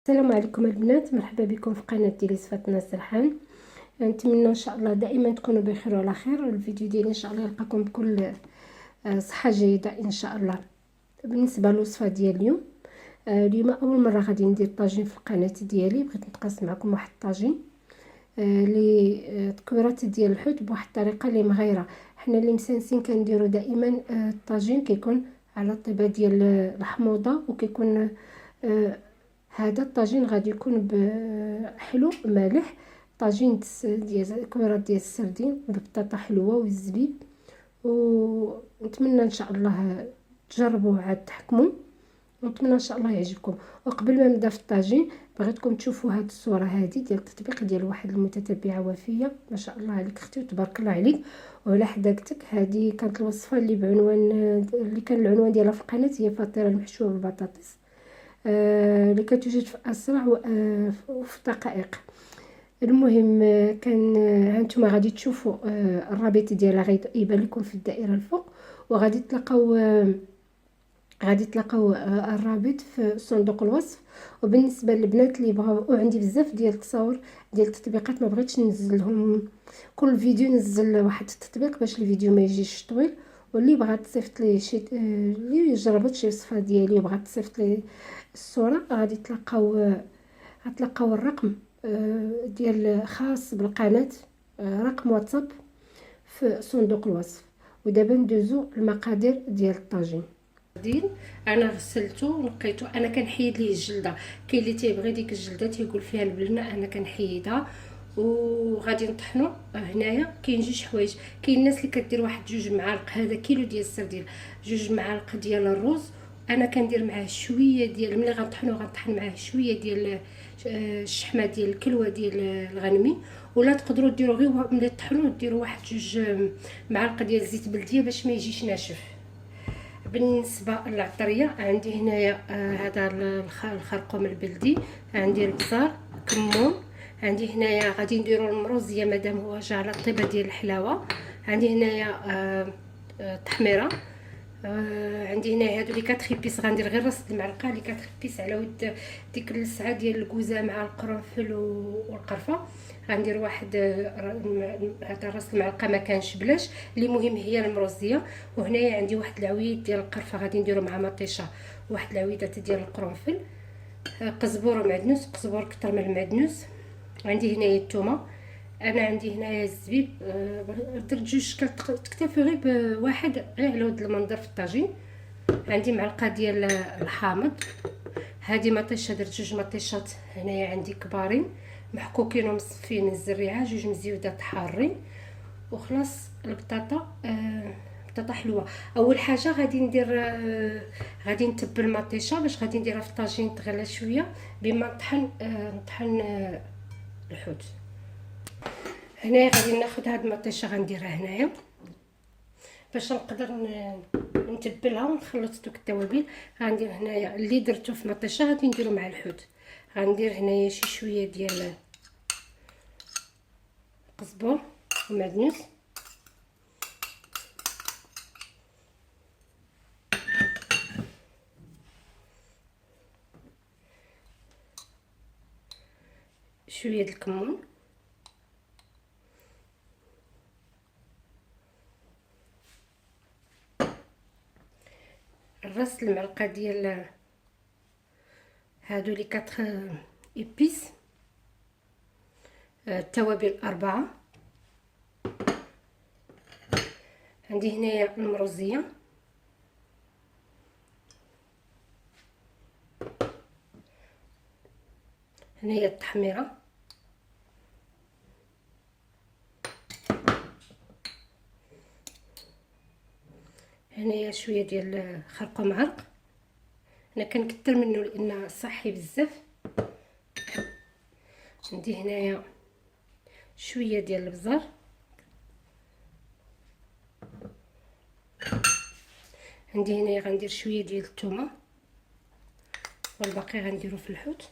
السلام عليكم البنات، مرحبا بكم في قناه ديالي صفاتنا سرحان. نتمنى ان شاء الله دائما تكونوا بخير وعلى خير. الفيديو ديالي ان شاء الله يلقاكم بكل صحه جيده ان شاء الله. بالنسبه للوصفه ديال اليوم، اليوم اول مره غادي ندير طاجين في القناه ديالي. بغيت نتقاسم معكم واحد الطاجين تكويرات ديال الحوت بواحد الطريقه اللي مغيره. حنا اللي مسانسين كنديروا دائما الطاجين كيكون على الطيبه ديال الحموضه، وكيكون هذا الطاجين غادي يكون حلو مالح. طاجين ديال كويرات ديال السردين بالبطاطا حلوه والزبيب، ونتمنى ان شاء الله تجربوا عاد تحكموا، ونتمنى ان شاء الله يعجبكم. وقبل ما نبدا في الطاجين بغيتكم تشوفوا هذه الصوره هذه ديال التطبيق ديال واحد المتتبعه وفيه، ما شاء الله عليك اختي وتبارك الله عليك وعلى حداقتك. هذه كانت الوصفه اللي بعنوان اللي كان العنوان ديالها في القناه هي فطيره المحشوه بالبطاطس، اللي كتوجد في اسرع وفي دقائق. المهم كان هانتوما غادي تشوفوا الرابط ديالها غيبان لكم في الدائره الفوق، وغادي تلقاو الرابط في صندوق الوصف. وبالنسبه للبنات اللي بغاو، وعندي بزاف ديال التصاور ديال التطبيقات ما بغيتش ننزلهم كل فيديو، نزل واحد التطبيق باش الفيديو ما يجيش طويل. واللي بغات تصيفط لي شي اللي جربت شي وصفه ديالي وبغات تصيفط لي الصوره، غادي تلقاو الرقم ديال خاص بالقناه، رقم واتساب في صندوق الوصف. ودابا ندوزو المقادير ديال الطاجين. انا غسلته ونقيته. انا كنحيد ليه الجلده، كاين اللي تيبغي ديك الجلده تيقول فيها البلنه، انا كنحيدها. وغادي نطحنو. هنايا كاين جوج حوايج. كاين الناس اللي كدير واحد 2 معالق، هذا كيلو ديال السردين، 2 معالق ديال الرز. انا كندير معاه شويه ديال، ملي غنطحنو غنطحن معاه شويه ديال الشحمه ديال الكلوه ديال الغنمي. ولا تقدروا ديروا غير ملي تطحنوا ديروا واحد 2 معالق ديال الزيت بلديه باش ما يجيش ناشف. بالنسبه للعطريه عندي هنايا هذا الخرقوم البلدي، عندي البصل، كمون، عندي هنايا غادي نديروا المروزيه مادام هو جا على الطيبه ديال الحلاوه. عندي هنايا تحميره. عندي هنايا هادو لي 4 ايبيس، غندير غير راس المعلقه لي 4 ايبيس على ود ديك اللسعه ديال الكوزه مع القرنفل والقرفه. غندير واحد هذا راس المعلقه ما كانش بلاش، اللي مهم هي المروزيه. وهنايا عندي واحد العويد ديال القرفه غادي نديرو مع مطيشه، واحد العويدات ديال القرنفل، قزبور ومعدنوس، قزبور كتر من المعدنوس. عندي هنايا الثومه. انا عندي هنايا الزبيب، درت 2 تكتفي غير بواحد غير على ود المنظر في الطاجين. عندي معلقه ديال الحامض. هذه مطيشه، درت 2 مطيشات هنايا عندي كبارين محكوكين ومصفين الزريعه، 2 مزيودات حارين. وخلاص البطاطا، بطاطا حلوه. اول حاجه غادي ندير غادي نتبل المطيشه باش غادي نديرها في الطاجين تغلى شويه بما نطحن الحوت. هنايا غادي ناخذ هاد المطيشه غنديرها هنايا باش نقدر نتبلها ونخلط دوك التوابل. غندير هنايا اللي درتو في المطيشه غادي نديرو مع الحوت. غندير هنايا شي شويه ديال قزبر ومعدنوس، شويه د الكمون، راس المعلقه ديال هادو لي 4 ايبيس، التوابل 4. عندي هنايا المروزيه، هنايا التحميره، هنايا شويه ديال خرقوم عرق. انا كنكثر منه لان صحي بزاف. عندي هنايا شويه ديال البزار، عندي هنايا غندير شويه ديال الثومه، والباقي غنديرو في الحوت.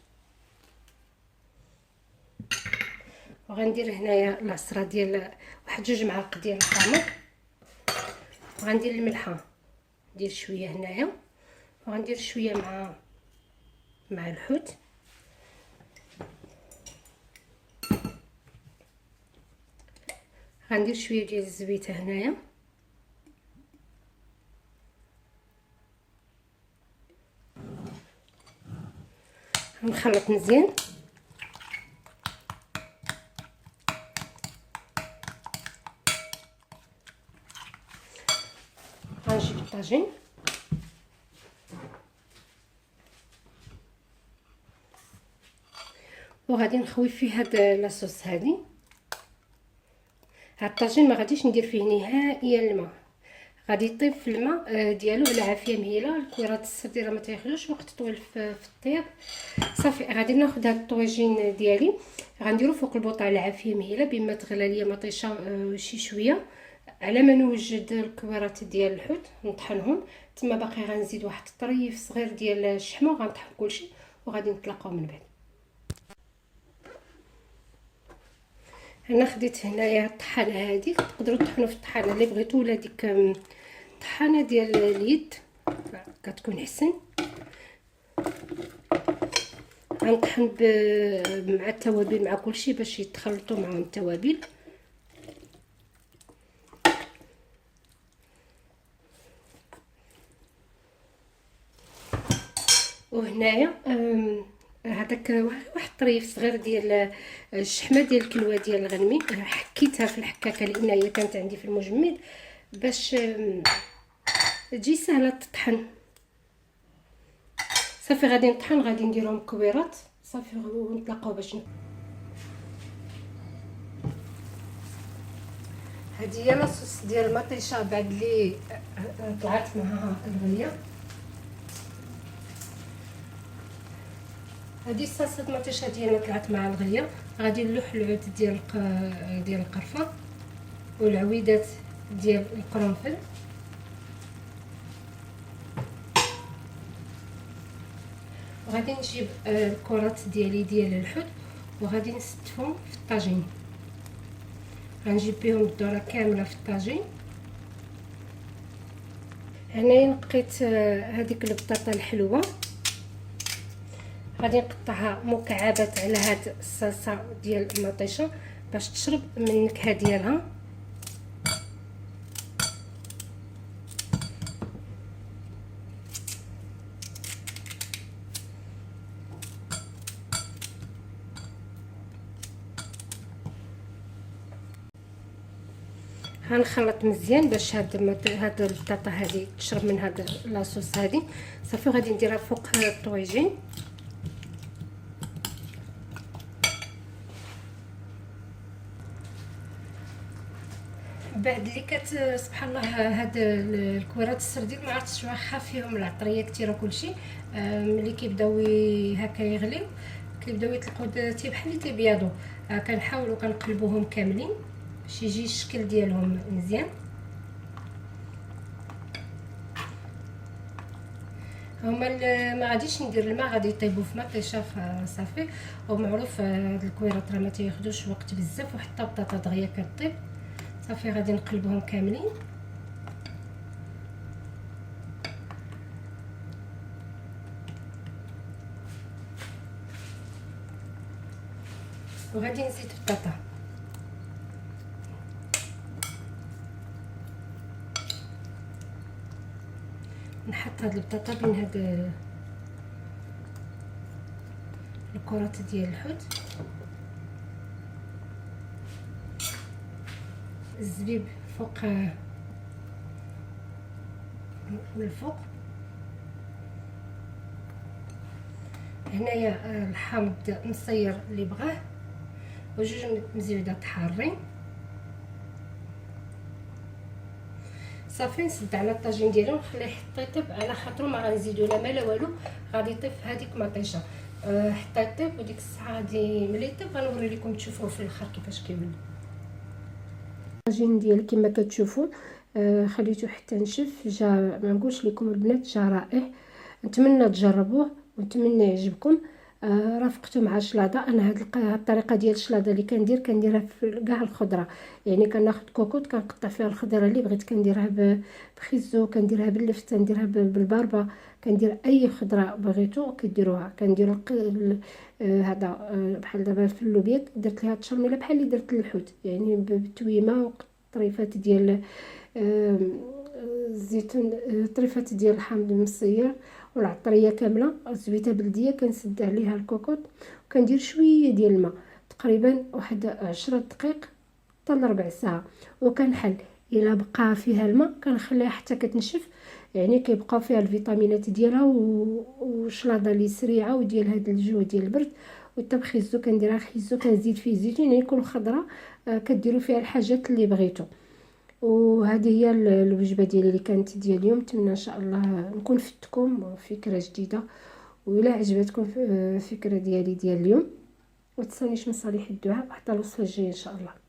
وغندير هنايا العصره ديال واحد 2 معالق ديال الحامض. وغندير الملحه، ندير شويه هنايا، وغندير شويه مع الحوت. غندير شويه ديال الزبيته هنايا، غنخلط مزيان. غنجيب الطاجين وغادي نخوي فيه هاد لاصوص هادي. هاد الطاجين ما غاديش ندير فيه نهائيا الماء، غادي يطيب في الماء ديالو على عافيه مهيله. الكويرات السرديره ما تياخذوش وقت طويل في الطياب. صافي غادي ناخذ هاد الطويجين ديالي غنديرو فوق البوطه على عافيه مهيله بما تغلى ليا مطيشه شي شويه، على ما نوجد الكويرات ديال الحوت نطحنهم. تما باقي غنزيد واحد الطريف صغير ديال الشحمه وغنطحن كلشي وغادي نتلاقاو من بعد. انا خديت هنايا الطحانه هذه، تقدروا تطحنوا في الطحانه اللي بغيتو ولا ديك الطحانه ديال اليد كتكون احسن. غنطحن مع التوابل مع كلشي باش يتخلطوا معهم التوابل. وهنايا هذاك واحد الطريف صغير ديال الشحمه ديال الكلوه ديال الغنمي، حكيتها في الحكاكه لان هي كانت عندي في المجمد باش تجي سهله تطحن. صافي غادي نطحن، غادي نديرهم كويرات صافي ونتلاقاو باش هذه هي لاصوص ديال المطيشه بعد لي طلعت معها الغيه. هذه الصلصه المطيشه ديالنا طلعت مع الغيه. غادي نلوح العود ديال القرفه والعويدات ديال القرنفل. وغادي نجيب الكرات ديالي ديال الحوت وغادي نستفهم في الطاجين. غنجيب بهم الذره كامله في الطاجين. هنايا نقيت هذيك البطاطا الحلوه، غادي نقطعها مكعبات على هاد الصلصه ديال المطيشه باش تشرب من النكهه ديالها. غنخلط مزيان باش هاد البطاطا هذه تشرب من هاد لاصوص هذه. صافي غادي نديرها فوق الطويجين. بعد اللي سبحان الله هاد الكويرات السردين ما عرفتش واخا فيهم العطريه كثيره كلشي، ملي كيبداو هكا يغليو كيبداو يطلقوا بحال اللي تيبيضوا. كنحاولوا كنقلبوهم كاملين باش يجي الشكل ديالهم مزيان. هما ما غاديش ندير الماء، غادي يطيبوا في مطيشه صافي. ومعروف هاد الكويرات راه ما تياخذوش وقت بزاف وحتى البطاطا دغيا كطيب. صافي غادي نقلبهم كاملين وغادي نزيد البطاطا. نحط هاد البطاطا بين هاد الكرات ديال الحوت. الزبيب فوق الفوق. هنايا الحامض نصير اللي بغاه وجوج مزيودات حارين. صافي نسد على الطاجين ديالو ونخليه حتى يطيب على خاطرو، ما غنزيدو لا ما لا والو. غادي يطيب في هذيك مطيشه حتى يطيب، وديك الساعه غادي ملي يطيب غنوري لكم تشوفوه في الاخر كيفاش كيولي. الطاجين ديالي كما كتشوفوا خليته حتى نشف، جا ما نقولش لكم البنات جا رائع. نتمنى تجربوه ونتمنى يعجبكم. رافقته مع الشلاضه. انا هاد الطريقه ديال الشلاضه اللي كنديرها في كاع الخضره، يعني كناخذ كوكوط كنقطع فيها الخضره اللي بغيت، كنديرها بخيزو، كنديرها باللفت، كنديرها بالباربه، كندير اي خضره بغيتو كديروها. كندير هذا بحال دابا في اللوبيا درت ليها التشرميله بحال اللي درت الحوت، يعني بتويمه وطريفات ديال الزيتون، طريفات ديال الحامض المصير والعطريه كامله، زويته بلديه، كنسد عليها الكوكوط وكندير شويه ديال الماء، تقريبا واحد 10 دقائق حتى لربع ساعه، وكنحل. الا بقى فيها الماء كنخليها حتى كتنشف، يعني كيبقاو فيها الفيتامينات ديالها وشلاضه لي سريعه وديال هاد الجو ديال البرد. والطبخ الزو كنديرها خيزو، كنزيد فيه زيتون، يعني كل خضره كديروا فيها الحاجات اللي بغيتو. وهذه هي الوجبه ديالي اللي كانت ديال اليوم. نتمنى ان شاء الله نكون فدتكم فكره جديده، وإلا عجبتكم الفكره ديالي ديال اليوم، وتنسونيش من صالح الدعاء. وحتى الوصفه الجايه ان شاء الله.